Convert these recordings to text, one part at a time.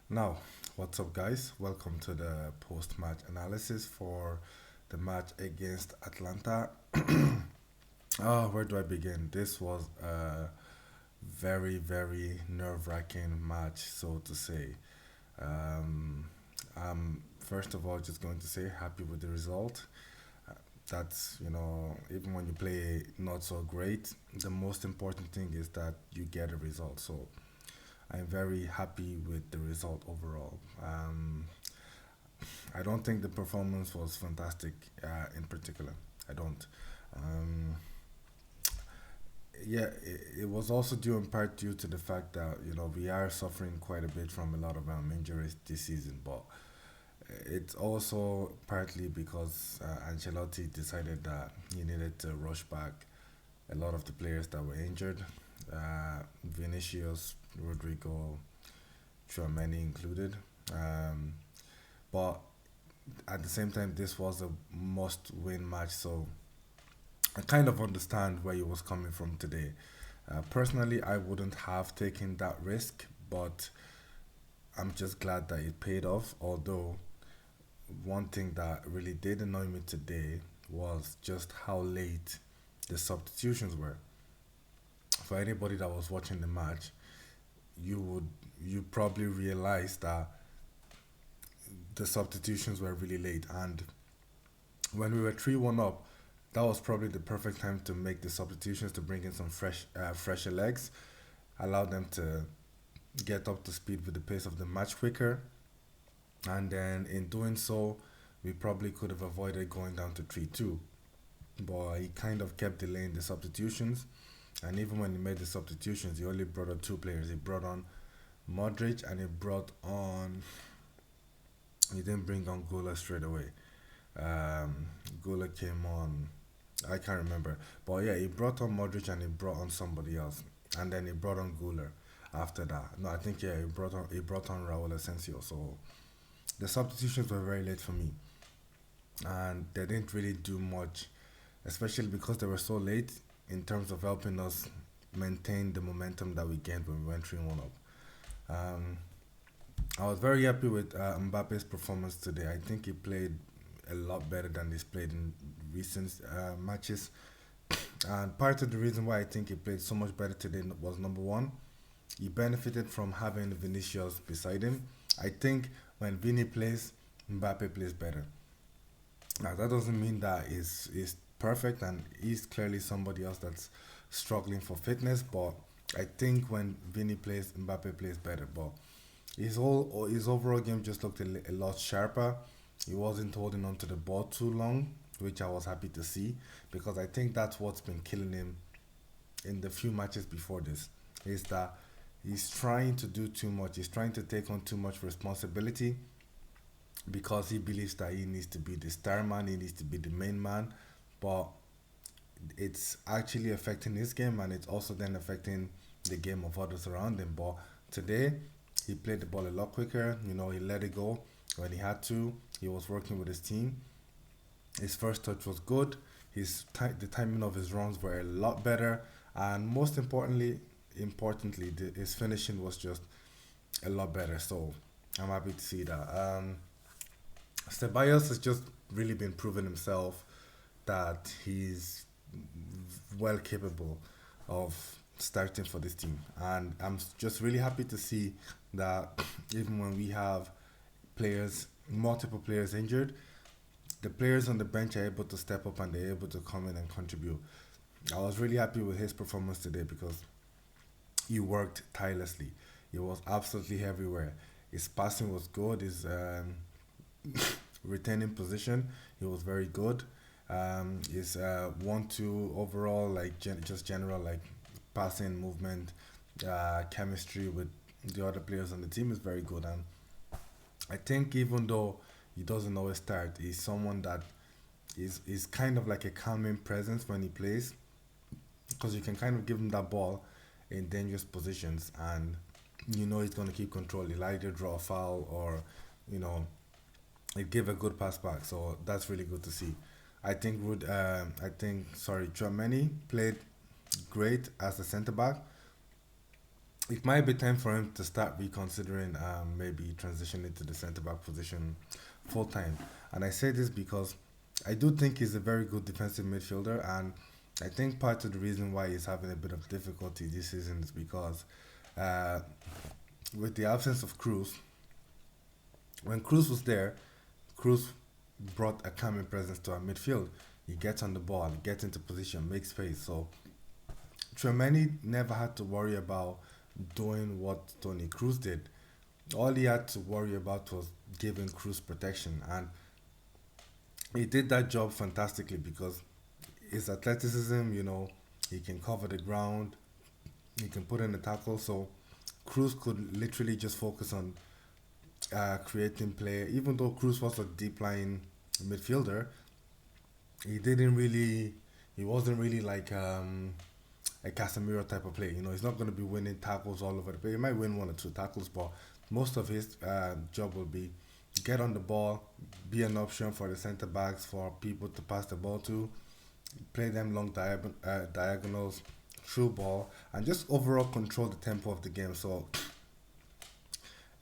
Now, what's up, guys? Welcome to the post match analysis for the match against Atlanta. Where do I begin? This was a very, very nerve wracking match, so to say. I'm first of all just going to say happy with the result. That's, even when you play not so great, the most important thing is that you get a result. So I'm very happy with the result overall. I don't think the performance was fantastic in particular. I don't. Um, yeah, it was also due in part due to the fact that we are suffering quite a bit from a lot of injuries this season, but it's also partly because Ancelotti decided that he needed to rush back a lot of the players that were injured, Vinicius, Rodrigo, Chouameni included. Um, but at the same time, this was a must-win match, so I kind of understand where he was coming from today. Personally, I wouldn't have taken that risk, but I'm just glad that it paid off. Although, one thing that really did annoy me today was just how late the substitutions were. For anybody that was watching the match, you probably realized that the substitutions were really late, and when we were 3-1 up, that was probably the perfect time to make the substitutions to bring in some fresher legs, allow them to get up to speed with the pace of the match quicker, and then in doing so, we probably could have avoided going down to 3-2. But he kind of kept delaying the substitutions, and even when he made the substitutions, he only brought on two players. He brought on Modric and he didn't bring on Gula straight away. Gula came on. I can't remember, but yeah, he brought on Modric and he brought on somebody else, and then he brought on Gula after that. No, I think yeah, he brought on Raul Asensio. So the substitutions were very late for me, and they didn't really do much, especially because they were so late in terms of helping us maintain the momentum that we gained when we went 3-1 up. Um, I was very happy with Mbappe's performance today. I think he played a lot better than he's played in recent matches. And part of the reason why I think he played so much better today was number one, he benefited from having Vinicius beside him. I think when Vini plays, Mbappe plays better. Now that doesn't mean that is perfect, and he's clearly somebody else that's struggling for fitness. But I think when Vini plays, Mbappe plays better. But his overall game just looked a lot sharper. He wasn't holding on to the ball too long, which I was happy to see, because I think that's what's been killing him in the few matches before this. Is that he's trying to do too much. He's trying to take on too much responsibility because he believes that he needs to be the star man. He needs to be the main man, but it's actually affecting his game, and it's also then affecting the game of others around him. But today, he played the ball a lot quicker. He let it go when he had to. He was working with his team. His first touch was good. The timing of his runs were a lot better, and most importantly, his finishing was just a lot better. So I'm happy to see that. Ceballos has just really been proving himself that he's well capable of starting for this team, and I'm just really happy to see that even when we have multiple players injured, the players on the bench are able to step up and they're able to come in and contribute. I was really happy with his performance today because he worked tirelessly. He was absolutely everywhere. His passing was good. His retaining position, he was very good. His 1-2 overall, like just general like passing movement, chemistry with the other players on the team is very good. And I think even though he doesn't always start, he's someone that is kind of like a calming presence when he plays, because you can kind of give him that ball in dangerous positions, and he's going to keep control. He'll either draw a foul or you know it give a good pass back. So that's really good to see. Chouameni played great as a centre back. it might be time for him to start reconsidering maybe transitioning to the centre back position full time. And I say this because I do think he's a very good defensive midfielder, and I think part of the reason why he's having a bit of difficulty this season is because uh, with the absence of Cruz, when Cruz was there, Cruz brought a calming presence to our midfield. He gets on the ball, gets into position, makes space. So Tremeni never had to worry about doing what Tony Cruz did. All he had to worry about was giving Cruz protection, and he did that job fantastically because his athleticism, he can cover the ground, he can put in the tackle. So Cruz could literally just focus on creating play. Even though Cruz was a deep line midfielder, he didn't really, he wasn't really like a Casemiro type of play. He's not going to be winning tackles all over the place. He might win one or two tackles, but most of his job will be get on the ball, be an option for the centre backs for people to pass the ball to, play them long diagonals, through ball, and just overall control the tempo of the game. So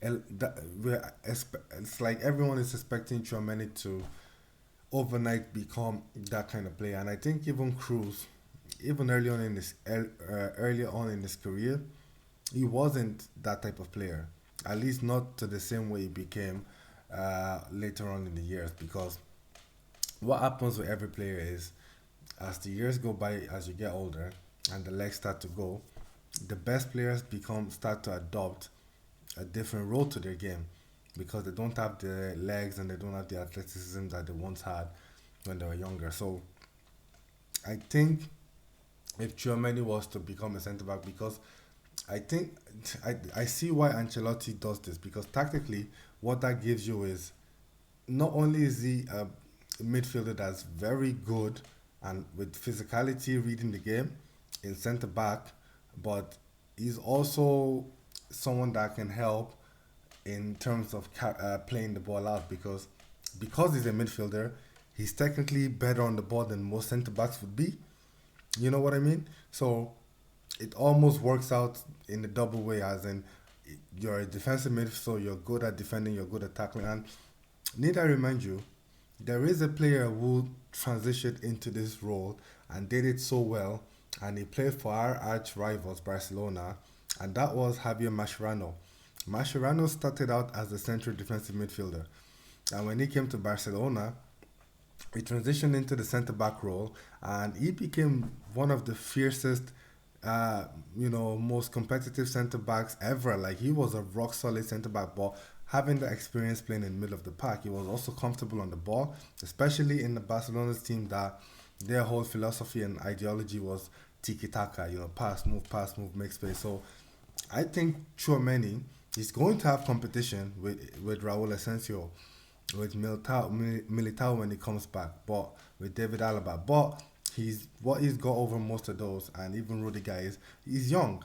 it's like everyone is expecting Chouameni to overnight become that kind of player, and I think even Cruz, even early on in his career, he wasn't that type of player. At least not to the same way he became later on in the years. Because what happens with every player is, as the years go by, as you get older, and the legs start to go, the best players become start to adopt a different role to their game because they don't have the legs and they don't have the athleticism that they once had when they were younger. So I think if Chouameni was to become a centre back, because I think I see why Ancelotti does this, because tactically what that gives you is not only is he a midfielder that's very good and with physicality reading the game in centre back, but he's also someone that can help in terms of playing the ball out, because he's a midfielder, he's technically better on the ball than most centre backs would be. You know what I mean? So it almost works out in a double way, as in you're a defensive midfielder, so you're good at defending, you're good at tackling. And need I remind you, there is a player who transitioned into this role and did it so well, and he played for our arch rivals Barcelona, and that was Javier Mascherano. Mascherano started out as a central defensive midfielder, and when he came to Barcelona, he transitioned into the centre back role, and he became one of the fiercest, most competitive centre backs ever. Like, he was a rock solid centre back, but having the experience playing in the middle of the park, he was also comfortable on the ball, especially in the Barcelona's team that their whole philosophy and ideology was tiki taka, pass, move, make space. So I think Chouameni is going to have competition with Raul Asensio, with Militao when he comes back, but with David Alaba. But he's got over most of those, and even Rudiger is he's young.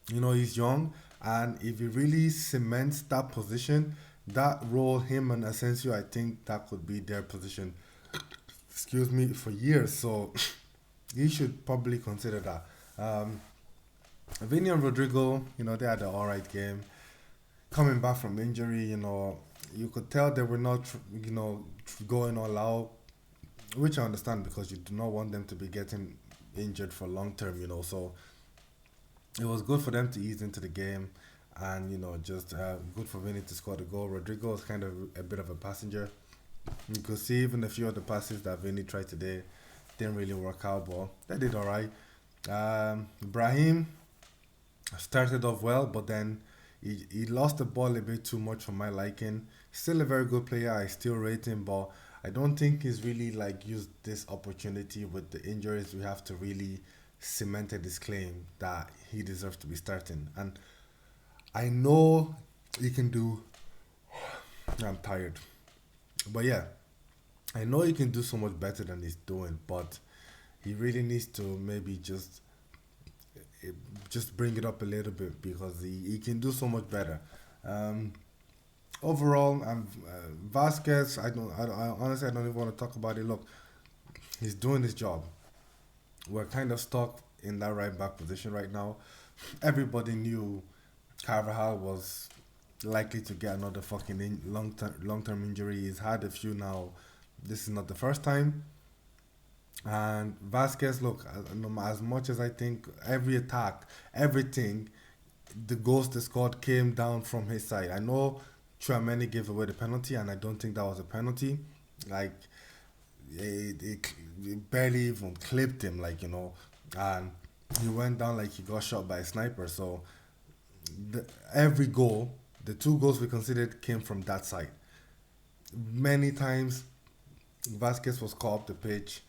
He's young, and if he really cements that position, that role, him and Asensio, I think that could be their position. Excuse me, for years. So he should probably consider that. Um, Vinny and Rodrigo, they had an alright game. Coming back from injury, you could tell they were not, going all out, which I understand because you do not want them to be getting injured for long term, So it was good for them to ease into the game, and just good for Vinny to score the goal. Rodrigo was kind of a bit of a passenger. You could see even a few of the passes that Vinny tried today didn't really work out, but they did alright. Brahim started off well, but then he lost the ball a bit too much for my liking. Still a very good player. I still rate him, but I don't think he's really like used this opportunity with the injuries we have to really cemented his claim that he deserves to be starting. And I know he can do. I'm tired, but yeah, I know he can do so much better than he's doing. But he really needs to maybe just bring it up a little bit because he can do so much better. Um, Overall, Vasquez. I honestly I don't even want to talk about it. Look, he's doing his job. We're kind of stuck in that right back position right now. Everybody knew Carvajal was likely to get another fucking long term injury. He's had a few now. This is not the first time. And Vasquez, look, as much as I think every attack, everything, the goals they scored came down from his side. I know Chouameni gave away the penalty, and I don't think that was a penalty. Like it barely even clipped him, like and he went down like he got shot by a sniper. So every goal, the two goals we considered came from that side. Many times Vasquez was caught up the pitch,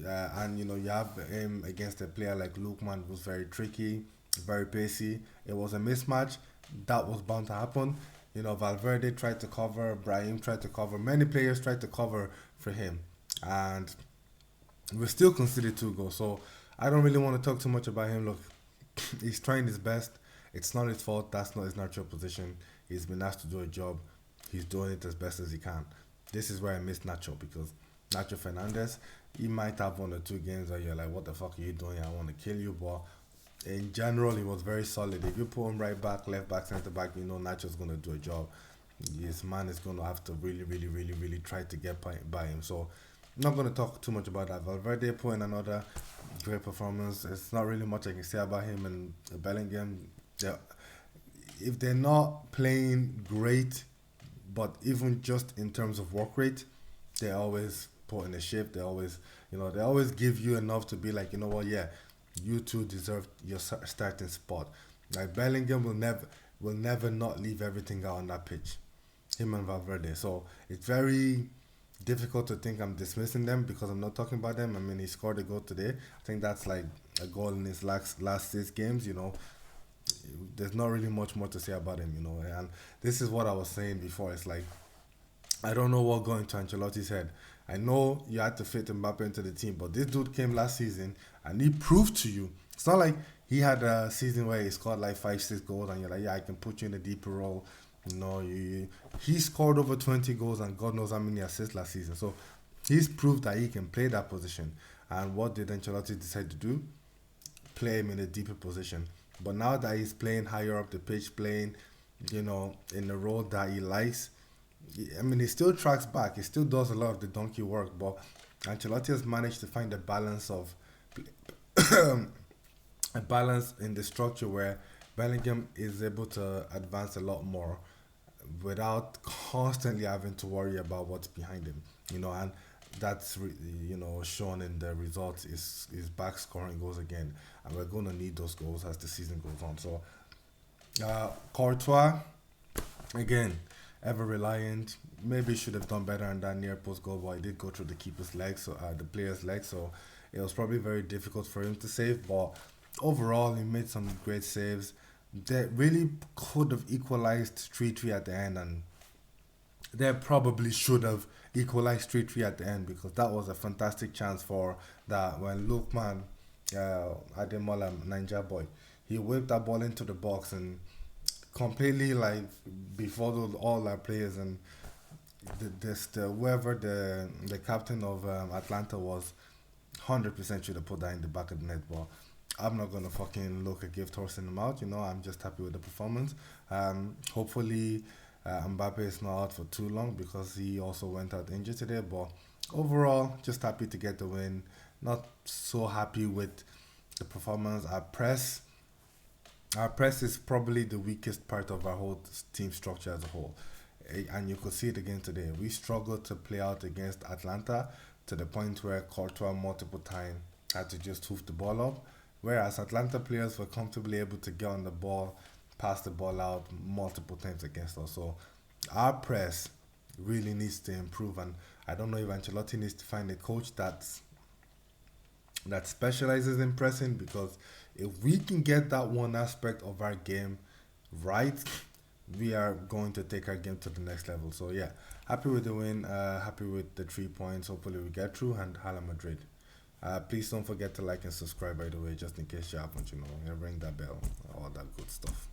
and you have him against a player like Lukman, who's very tricky, very pacey. It was a mismatch that was bound to happen. Valverde tried to cover, Brahim tried to cover, many players tried to cover for him, and we still conceded two goals. So I don't really want to talk too much about him. Look, he's trying his best. It's not his fault. That's not his natural position. He's been asked to do a job. He's doing it as best as he can. This is where I miss Nacho, because Nacho Fernandez, he might have 1 or 2 games where you're like, what the fuck are you doing? I want to kill you. But in general, he was very solid. If you put him right back, left back, centre back, Nacho's going to do a job. This man is going to have to really, really, really, really try to get by him. So, I'm not going to talk too much about that. Valverde put in another great performance. It's not really much I can say about him and Bellingham. Yeah, if they're not playing great, but even just in terms of work rate, they always put in a shift. They always give you enough to be like, what, yeah, you two deserve your starting spot. Like Bellingham will never not leave everything out on that pitch. Him and Valverde. So it's very difficult to think I'm dismissing them because I'm not talking about them. I mean, he scored a goal today. I think that's like a goal in his last 6 games. There's not really much more to say about him. And this is what I was saying before. It's like I don't know what going to Ancelotti's head. I know you had to fit Mbappe into the team, but this dude came last season and he proved to you. It's not like he had a season where he scored like 5, 6 goals and you're like, yeah, I can put you in a deeper role. He scored over 20 goals and God knows how many assists last season. So he's proved that he can play that position. And what did Ancelotti decide to do? Play him in a deeper position. But now that he's playing higher up the pitch, playing, in a role that he likes, I mean, he still tracks back. He still does a lot of the donkey work, but Ancelotti has managed to find a balance in the structure where Bellingham is able to advance a lot more without constantly having to worry about what's behind him. And that's shown in the results. Is back scoring goals again, and we're gonna need those goals as the season goes on. So, Courtois again, ever reliant. Maybe should have done better on that near post goal, but he did go through the keeper's legs, so the player's legs. So it was probably very difficult for him to save. But overall, he made some great saves. They really could have equalized 3-3 at the end, and they probably should have equalized 3-3 at the end because that was a fantastic chance for that when Lukman, Ademola, Ninja boy, he whipped that ball into the box and completely like befuddled all our players, and whoever the captain of Atlanta was 100% should have put that in the back of the net. But I'm not gonna fucking look a gift horse in the mouth. I'm just happy with the performance. Hopefully, Mbappe is not out for too long because he also went out injured today. But overall, just happy to get the win. Not so happy with the performance. Our press is probably the weakest part of our whole team structure as a whole. And you could see it again today. We struggled to play out against Atlanta to the point where Courtois multiple times had to just hoof the ball up, whereas Atlanta players were comfortably able to get on the ball, pass the ball out multiple times against us. So our press really needs to improve, and I don't know if Ancelotti needs to find a coach that specializes in pressing, because if we can get that one aspect of our game right, we are going to take our game to the next level. So yeah, happy with the win, happy with the 3 points. Hopefully we get through, and Realmadrid. Please don't forget to like and subscribe, by the way, just in case you haven't, and ring that bell, all that good stuff.